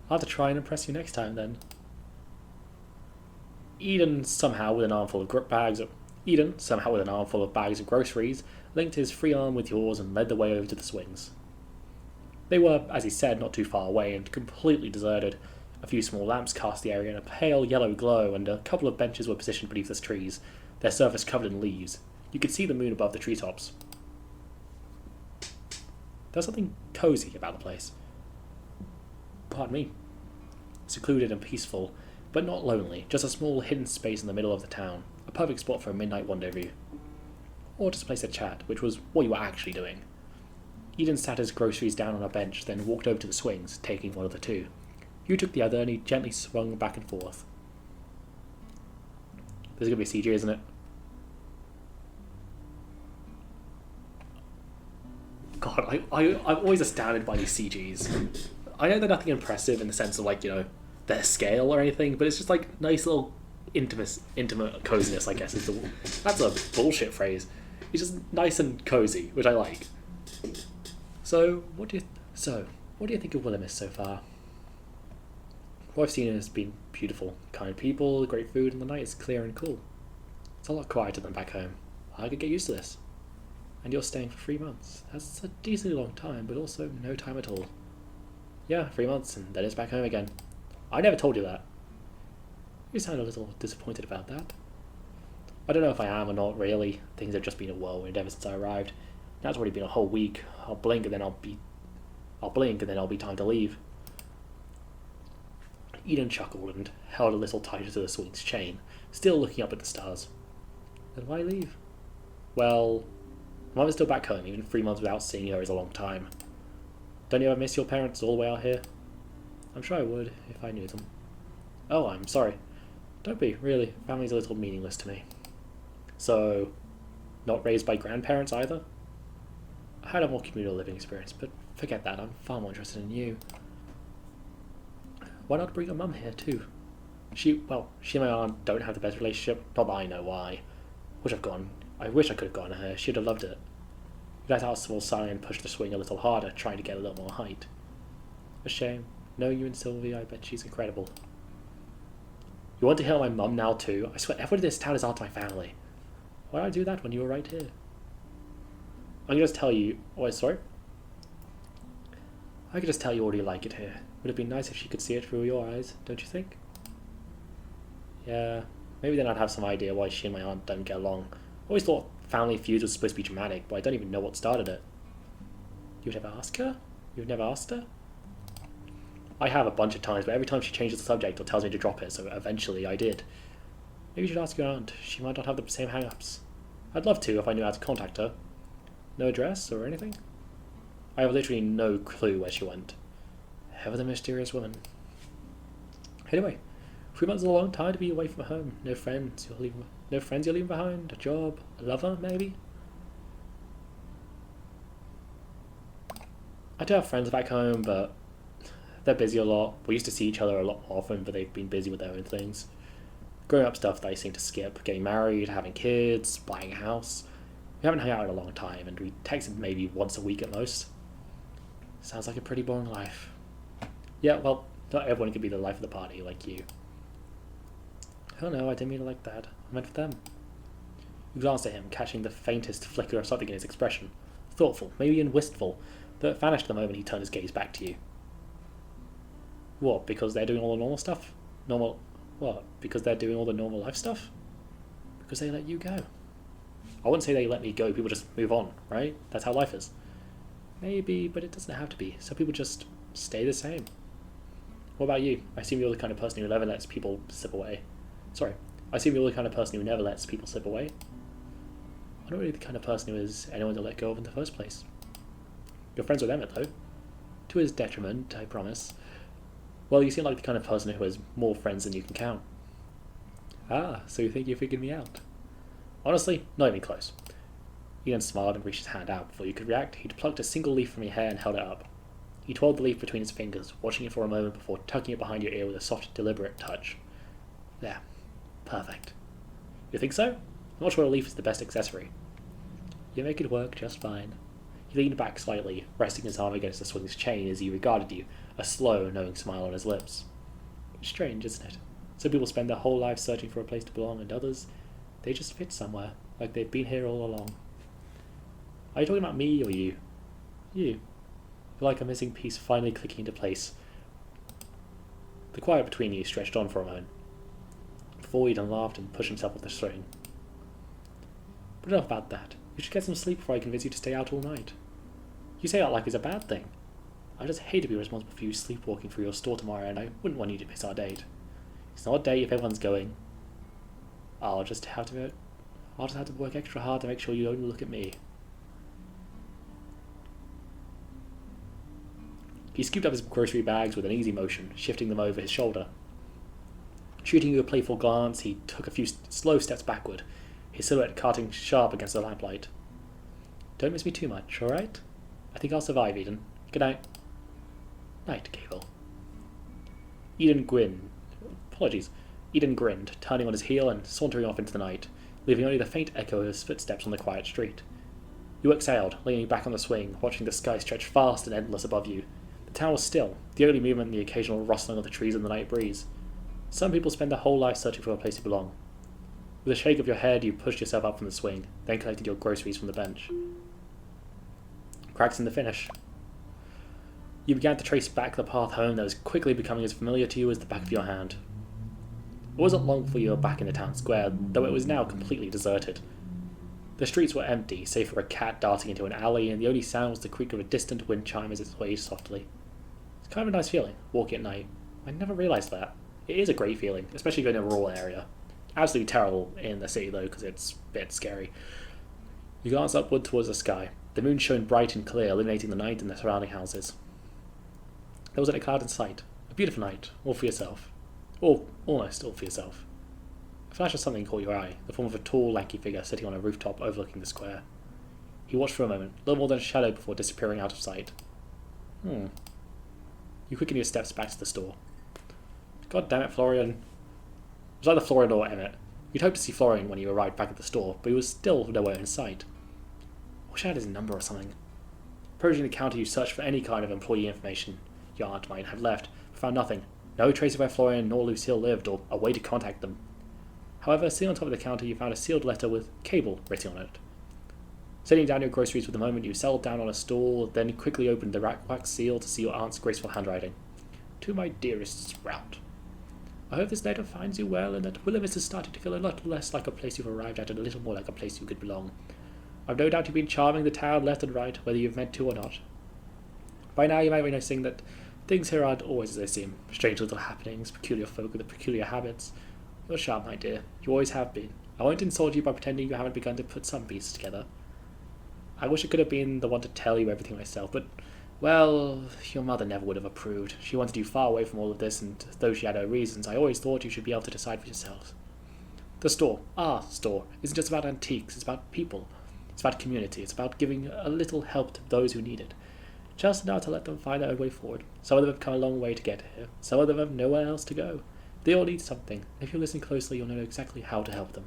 I'll have to try and impress you next time, then. Eden, somehow with an armful of bags of groceries, linked his free arm with yours and led the way over to the swings. They were, as he said, not too far away and completely deserted. A few small lamps cast the area in a pale yellow glow, and a couple of benches were positioned beneath the trees, their surface covered in leaves. You could see the moon above the treetops. There was something cosy about the place. Pardon me. Secluded and peaceful, but not lonely, just a small hidden space in the middle of the town, a perfect spot for a midnight rendezvous. Or just a place to chat, which was what you were actually doing. Eden sat his groceries down on a bench, then walked over to the swings, taking one of the two. You took the other, and he gently swung back and forth. This is going to be a CG, isn't it? God, I'm always astounded by these CGs. I know they're nothing impressive in the sense of, like, you know, their scale or anything, but it's just, like, nice little intimate coziness, I guess. That's a bullshit phrase. It's just nice and cozy, which I like. So, what do you think of Willowmist so far? What I've seen has been beautiful. Kind people, great food, and the night is clear and cool. It's a lot quieter than back home. I could get used to this. And you're staying for 3 months. That's a decently long time, but also no time at all. Yeah, 3 months, and then it's back home again. I never told you that. You sound a little disappointed about that. I don't know if I am or not, really. Things have just been a whirlwind ever since I arrived. Now it's already been a whole week. I'll blink and then I'll be time to leave. Eden chuckled and held a little tighter to the swing's chain, still looking up at the stars. Then why leave? Well, Mum is still back home. Even 3 months without seeing her is a long time. Don't you ever miss your parents all the way out here? I'm sure I would, if I knew them. Oh, I'm sorry. Don't be, really. Family's a little meaningless to me. So, not raised by grandparents either? I had a more communal living experience, but forget that. I'm far more interested in you. Why not bring your mum here, too? She and my aunt don't have the best relationship. Not that I know why. I wish I could have gone to her. She'd have loved it. You let out a small sigh and pushed the swing a little harder, trying to get a little more height. A shame. Knowing you and Sylvie, I bet she's incredible. You want to hear my mum now, too? I swear, everyone in this town is after my family. Why did I do that when you were right here? I can just tell you... Oh, sorry? I could just tell you already like it here. Would it be nice if she could see it through your eyes, don't you think? Yeah, maybe then I'd have some idea why she and my aunt don't get along. I always thought family feuds were supposed to be dramatic, but I don't even know what started it. You'd never ask her? You've never asked her? I have a bunch of times, but every time she changes the subject or tells me to drop it, so eventually I did. Maybe you should ask your aunt. She might not have the same hang-ups. I'd love to if I knew how to contact her. No address or anything? I have literally no clue where she went. Ever the mysterious woman. Anyway, 3 months is a long time to be away from home. No friends you're leaving behind. A job. A lover, maybe? I do have friends back home, but they're busy a lot. We used to see each other a lot more often, but they've been busy with their own things. Growing up stuff that I seem to skip. Getting married, having kids, buying a house. We haven't hung out in a long time, and we text maybe once a week at most. Sounds like a pretty boring life. Yeah, well, not everyone can be the life of the party like you. Oh no, I didn't mean it like that. I meant for them. You glanced at him, catching the faintest flicker of something in his expression. Thoughtful, maybe even wistful, that vanished the moment he turned his gaze back to you. What, because they're doing all the normal stuff? What, because they're doing all the normal life stuff? Because they let you go. I wouldn't say they let me go, people just move on, right? That's how life is. Maybe, but it doesn't have to be. Some people just stay the same. What about you? I assume you're the kind of person who never lets people slip away. I assume you're the kind of person who never lets people slip away. I'm not really the kind of person who is anyone to let go of in the first place. You're friends with Emmett, though. To his detriment, I promise. Well, you seem like the kind of person who has more friends than you can count. Ah, so you think you figured me out? Honestly, not even close. Ian smiled and reached his hand out. Before you could react, he'd plucked a single leaf from your hair and held it up. He twirled the leaf between his fingers, watching it for a moment before tucking it behind your ear with a soft, deliberate touch. There. Perfect. You think so? I'm not sure a leaf is the best accessory. You make it work just fine. He leaned back slightly, resting his arm against the swing's chain as he regarded you, a slow, knowing smile on his lips. Strange, isn't it? Some people spend their whole lives searching for a place to belong, and others, they just fit somewhere, like they've been here all along. Are you talking about me or you? You. You're like a missing piece finally clicking into place. The quiet between you stretched on for a moment. Before Eden laughed and pushed himself off the string. But enough about that. You should get some sleep before I convince you to stay out all night. You say that like it's a bad thing. I just hate to be responsible for you sleepwalking through your store tomorrow, and I wouldn't want you to miss our date. It's not a date if everyone's going. I'll just have to work extra hard to make sure you only look at me. He scooped up his grocery bags with an easy motion, shifting them over his shoulder. Shooting you a playful glance, he took a few slow steps backward, his silhouette cutting sharp against the lamplight. Don't miss me too much, all right? I think I'll survive, Eden. Good night. Night, Gable. Eden grinned, turning on his heel and sauntering off into the night, leaving only the faint echo of his footsteps on the quiet street. You exhaled, leaning back on the swing, watching the sky stretch vast and endless above you. The town was still, the only movement the occasional rustling of the trees in the night breeze. Some people spend their whole life searching for a place to belong. With a shake of your head, you pushed yourself up from the swing, then collected your groceries from the bench. Cracks in the finish. You began to trace back the path home that was quickly becoming as familiar to you as the back of your hand. It wasn't long before you were back in the town square, though it was now completely deserted. The streets were empty, save for a cat darting into an alley, and the only sound was the creak of a distant wind chime as it swayed softly. It's kind of a nice feeling, walking at night. I never realised that. It is a great feeling, especially going to a rural area. Absolutely terrible in the city, though, because it's a bit scary. You glanced upward towards the sky. The moon shone bright and clear, illuminating the night and the surrounding houses. There wasn't a cloud in sight. A beautiful night, all for yourself. Or almost all for yourself. A flash of something caught your eye, the form of a tall, lanky figure sitting on a rooftop overlooking the square. He watched for a moment, little more than a shadow before disappearing out of sight. You quickened your steps back to the store. God damn it, Florian. It was either Florian or Emmett. You'd hoped to see Florian when you arrived back at the store, but he was still nowhere in sight. I wish I had his number or something. Approaching the counter, you searched for any kind of employee information your aunt might have left, but found nothing. No trace of where Florian nor Lucille lived, or a way to contact them. However, sitting on top of the counter, you found a sealed letter with Cable written on it. Setting down your groceries with the moment, you settled down on a stool, then quickly opened the wax seal to see your aunt's graceful handwriting. To my dearest Sprout. I hope this letter finds you well and that Willowmist is starting to feel a lot less like a place you've arrived at and a little more like a place you could belong. I've no doubt you've been charming the town left and right, whether you've meant to or not. By now you might be noticing that things here aren't always as they seem. Strange little happenings, peculiar folk with peculiar habits. You're sharp, my dear. You always have been. I won't insult you by pretending you haven't begun to put some pieces together. I wish I could have been the one to tell you everything myself, but, well, your mother never would have approved. She wanted you far away from all of this, and though she had her reasons, I always thought you should be able to decide for yourselves. The store, our store, isn't just about antiques, it's about people. It's about community, it's about giving a little help to those who need it. Just enough to let them find their own way forward. Some of them have come a long way to get here. Some of them have nowhere else to go. They all need something. If you listen closely, you'll know exactly how to help them.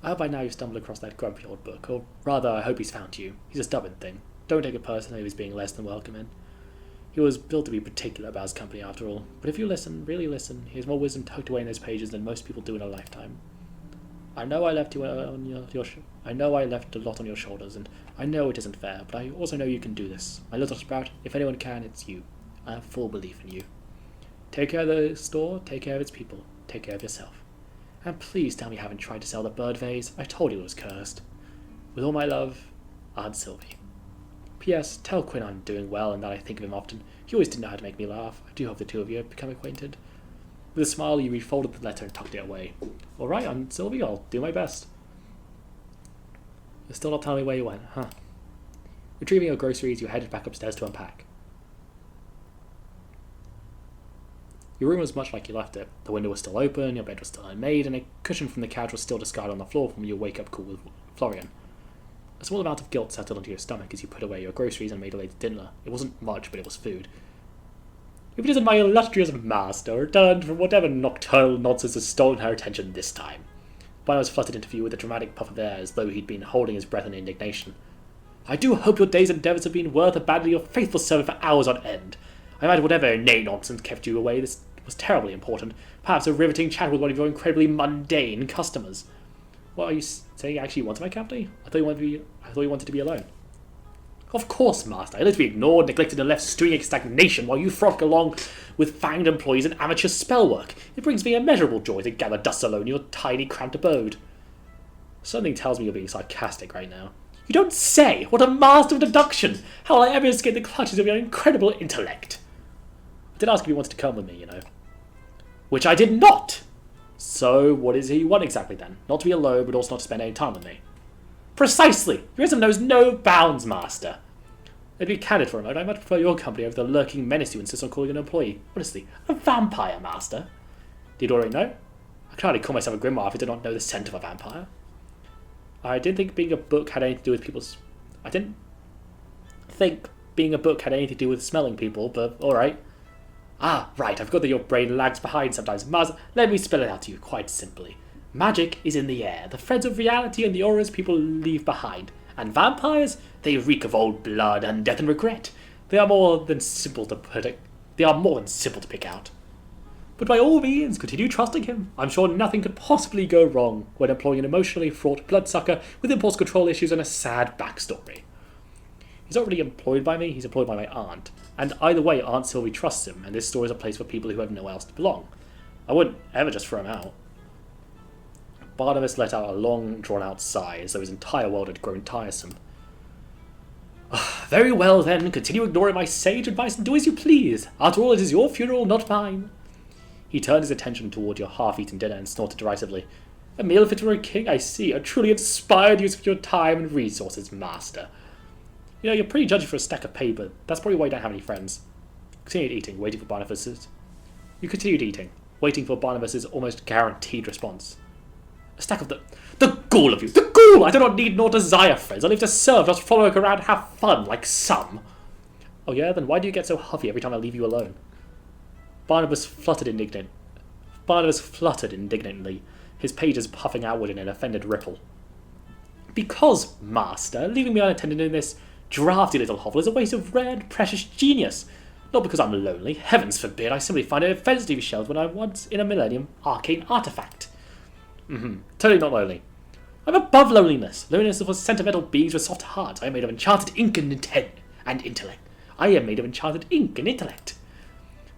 I hope by now you've stumbled across that grumpy old book, or rather, I hope he's found you. He's a stubborn thing. Don't take it personally if he's being less than welcome in. He was built to be particular about his company after all, but if you listen, really listen, he has more wisdom tucked away in those pages than most people do in a lifetime. I know I left you on I know I left a lot on your shoulders, and I know it isn't fair, but I also know you can do this. My little sprout, if anyone can, it's you. I have full belief in you. Take care of the store, take care of its people, take care of yourself. And please tell me you haven't tried to sell the bird vase. I told you it was cursed. With all my love, Aunt Sylvie. P.S. Tell Quinn I'm doing well and that I think of him often. He always did know how to make me laugh. I do hope the two of you have become acquainted. With a smile, you refolded the letter and tucked it away. All right, Aunt Sylvie, I'll do my best. You're still not telling me where you went, huh? Retrieving your groceries, you headed back upstairs to unpack. Your room was much like you left it. The window was still open, your bed was still unmade, and a cushion from the couch was still discarded on the floor from your wake-up call with Florian. A small amount of guilt settled into your stomach as you put away your groceries and made a late dinner. It wasn't much, but it was food. If it isn't my illustrious master, returned from whatever nocturnal nonsense has stolen her attention this time. Barnabas fluttered into view with a dramatic puff of air as though he'd been holding his breath in indignation. I do hope your day's endeavours have been worth abandoning your faithful servant for hours on end. I imagine whatever inane nonsense kept you away, this was terribly important. Perhaps a riveting chat with one of your incredibly mundane customers. What are you saying? You actually wanted my company? I thought you wanted to be alone. Of course, Master. I let to be ignored, neglected, and left stewing in stagnation while you frolic along with fanged employees and amateur spell work. It brings me immeasurable joy to gather dust alone in your tiny, cramped abode. Something tells me you're being sarcastic right now. You don't say! What a master of deduction! How will I ever escape the clutches of your incredible intellect? I did ask if you wanted to come with me, you know. Which I did not! So, what is it you want exactly then? Not to be alone, but also not to spend any time with me. Precisely! Your wisdom knows no bounds, Master. Let me be candid for a moment. I much prefer your company over the lurking menace you insist on calling an employee. Honestly, a vampire, Master. Did you already know? I can hardly call myself a grimoire if I did not know the scent of a vampire. I didn't think being a book had anything to do with people's... I didn't think being a book had anything to do with smelling people, but alright. Ah, right, I forgot that your brain lags behind sometimes. Master, let me spell it out to you quite simply. Magic is in the air, the threads of reality and the auras people leave behind. And vampires, they reek of old blood and death and regret. They are more than simple to pick out. But by all means, continue trusting him. I'm sure nothing could possibly go wrong when employing an emotionally fraught bloodsucker with impulse control issues and a sad backstory. He's not really employed by me, he's employed by my aunt. And either way, Aunt Sylvie trusts him, and this store is a place for people who have nowhere else to belong. I wouldn't ever just throw him out. Barnabas let out a long, drawn-out sigh, as though his entire world had grown tiresome. Very well, then. Continue ignoring my sage advice and do as you please. After all, it is your funeral, not mine. He turned his attention toward your half-eaten dinner and snorted derisively. A meal fit for a king, I see. A truly inspired use of your time and resources, Master. You know, you're pretty judgy for a stack of paper. That's probably why you don't have any friends. Continued eating, waiting for Barnabas's... You continued eating, waiting for Barnabas's almost guaranteed response. A stack of the gall of you! The gall! I do not need nor desire friends. I live to serve, not follow around and have fun, like some. Oh yeah? Then why do you get so huffy every time I leave you alone? Barnabas fluttered indignantly, his pages puffing outward in an offended ripple. Because, Master, leaving me unattended in this drafty little hovel is a waste of rare and precious genius. Not because I'm lonely. Heavens forbid. I simply find it offensive to be shelved when I'm once in a millennium arcane artifact. Totally not lonely. I'm above loneliness. Loneliness for sentimental beings with soft hearts. I am made of enchanted ink and intellect. I am made of enchanted ink and intellect.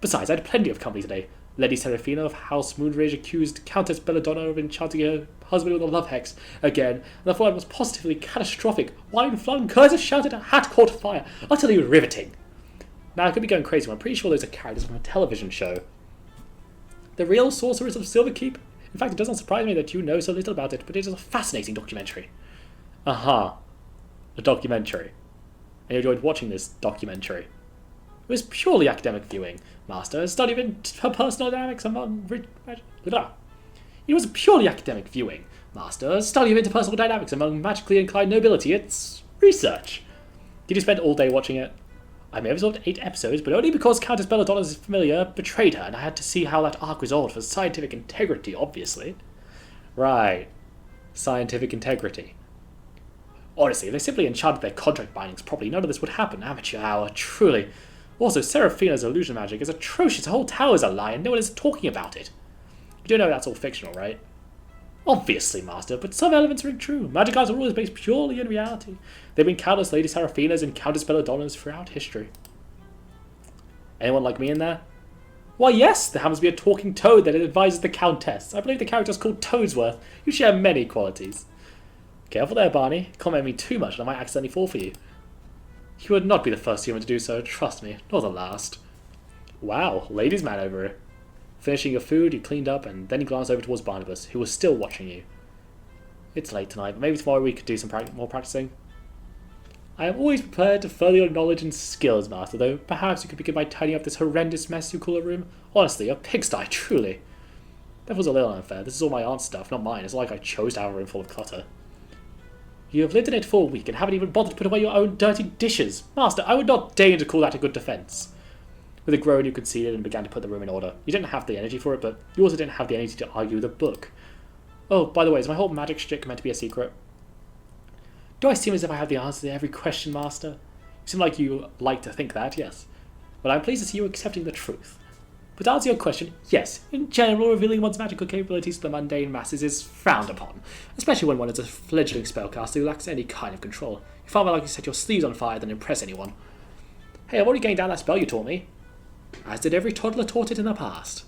Besides, I had plenty of company today. Lady Seraphina of House Moonrage accused Countess Belladonna of enchanting her husband with a love hex again, and the fallout was positively catastrophic. Wine flung, curses shouted, a hat caught fire. Utterly riveting. Now, I could be going crazy, but I'm pretty sure those are characters from a television show. The Real Sorceress of Silverkeep? In fact, it doesn't surprise me that you know so little about it, but it is a fascinating documentary. Aha. A documentary. And you enjoyed watching this documentary. It was purely academic viewing, Master. A study of interpersonal dynamics among... It was purely academic viewing, Master. A study of interpersonal dynamics among magically inclined nobility. It's research. Did you spend all day watching it? I may have absorbed 8 episodes, but only because Countess Belladonna's familiar betrayed her, and I had to see how that arc resolved for scientific integrity, obviously. Right. Scientific integrity. Honestly, if they simply enchanted their contract bindings properly, none of this would happen. Amateur hour, truly. Also, Seraphina's illusion magic is atrocious. The whole tower's a lie, and no one is talking about it. You do know that's all fictional, right? Obviously, Master, but some elements ring true. Magic arts are always based purely in reality. There have been countless Lady Seraphinas and Countess Belladonnas throughout history. Anyone like me in there? Why, yes, there happens to be a talking toad that advises the Countess. I believe the character is called Toadsworth. You share many qualities. Careful there, Barney. Comment me too much and I might accidentally fall for you. You would not be the first human to do so, trust me, nor the last. Wow, ladies' man over here. Finishing your food, you cleaned up, and then you glanced over towards Barnabas, who was still watching you. It's late tonight, but maybe tomorrow we could do some more practicing. I am always prepared to further your knowledge and skills, Master, though perhaps you could begin by tidying up this horrendous mess you call a room. Honestly, a pigsty, truly. That was a little unfair. This is all my aunt's stuff, not mine. It's not like I chose to have a room full of clutter. You have lived in it for a week and haven't even bothered to put away your own dirty dishes. Master, I would not deign to call that a good defence. With a groan, you conceded and began to put the room in order. You didn't have the energy for it, but you also didn't have the energy to argue with a book. Oh, by the way, is my whole magic shtick meant to be a secret? Do I seem as if I have the answer to every question, Master? You seem like you like to think that, yes. Well, I'm pleased to see you accepting the truth. But to answer your question, yes, in general, revealing one's magical capabilities to the mundane masses is frowned upon, especially when one is a fledgling spellcaster who lacks any kind of control. You're far more likely to set your sleeves on fire than impress anyone. Hey, I'm already getting down that spell you taught me. As did every toddler taught it in the past.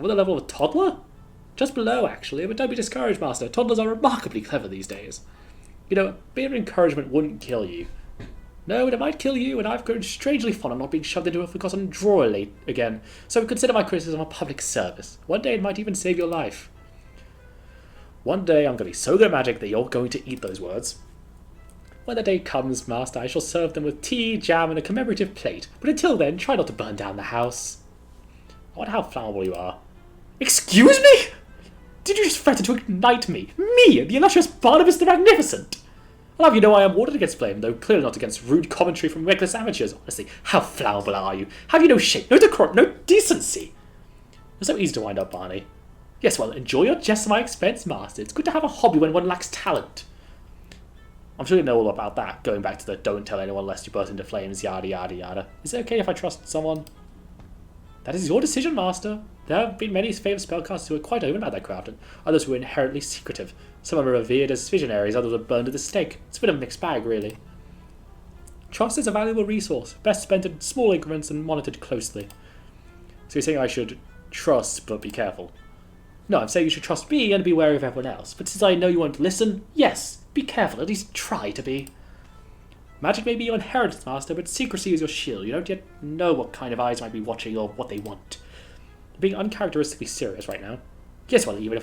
Over the level of a toddler? Just below, actually, but don't be discouraged, Master. Toddlers are remarkably clever these days. You know, a bit of encouragement wouldn't kill you. No, but it might kill you, and I've grown strangely fond of not being shoved into a forgotten drawer late again, so consider my criticism a public service. One day it might even save your life. One day I'm going to be so good at magic that you're going to eat those words. When the day comes, Master, I shall serve them with tea, jam, and a commemorative plate, but until then, try not to burn down the house. I wonder how flammable you are. Excuse me? Did you just threaten to ignite me? Me, the illustrious Barnabas the Magnificent? I'll have you know I am warded against blame, though clearly not against rude commentary from reckless amateurs. Honestly, how flammable are you? Have you no shape, no decorum, no decency? It's so easy to wind up, Barney. Yes, well, enjoy your jests at my expense, Master. It's good to have a hobby when one lacks talent. I'm sure you know all about that, going back to the don't tell anyone lest you burst into flames, yada yada yada. Is it okay if I trust someone? That is your decision, Master. There have been many famous spellcasters who are quite open about their craft, and others who are inherently secretive. Some are revered as visionaries, others are burned at the stake. It's a bit of a mixed bag, really. Trust is a valuable resource, best spent in small increments and monitored closely. So you're saying I should trust, but be careful? No, I'm saying you should trust me and be wary of everyone else. But since I know you won't listen, yes, be careful, at least try to be. Magic may be your inheritance, Master, but secrecy is your shield. You don't yet know what kind of eyes might be watching or what they want. You're being uncharacteristically serious right now. Yes, well, even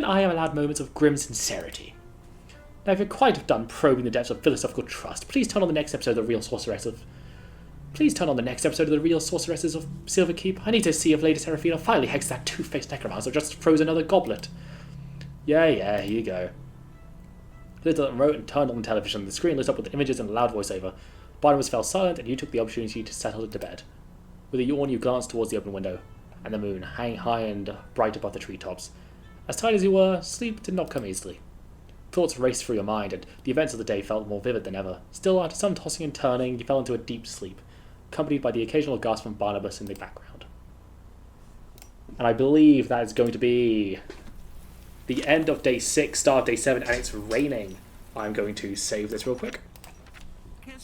I am allowed moments of grim sincerity. Now, if you're quite done probing the depths of philosophical trust, please turn on the next episode of the Real Sorceresses of Silverkeep. I need to see if Lady Seraphina finally hexed that two-faced necromancer or just froze another goblet. Yeah, here you go. Little wrote and turned on the television. The screen lit up with images and a loud voiceover. Barnabas fell silent, and you took the opportunity to settle into bed. With a yawn, you glanced towards the open window, and the moon, hanging high and bright above the treetops. As tired as you were, sleep did not come easily. Thoughts raced through your mind, and the events of the day felt more vivid than ever. Still, after some tossing and turning, you fell into a deep sleep, accompanied by the occasional gasp from Barnabas in the background. And I believe that is going to be the end of day 6, start of day 7, and it's raining. I'm going to save this real quick.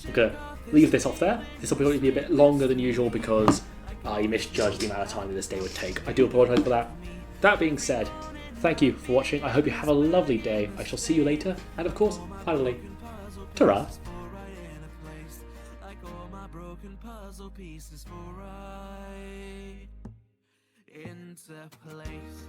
I'm going to leave this off there. This will probably be a bit longer than usual because I misjudged the amount of time that this day would take. I do apologise for that. That being said, thank you for watching. I hope you have a lovely day. I shall see you later. And of course, finally, ta-ra! Into place.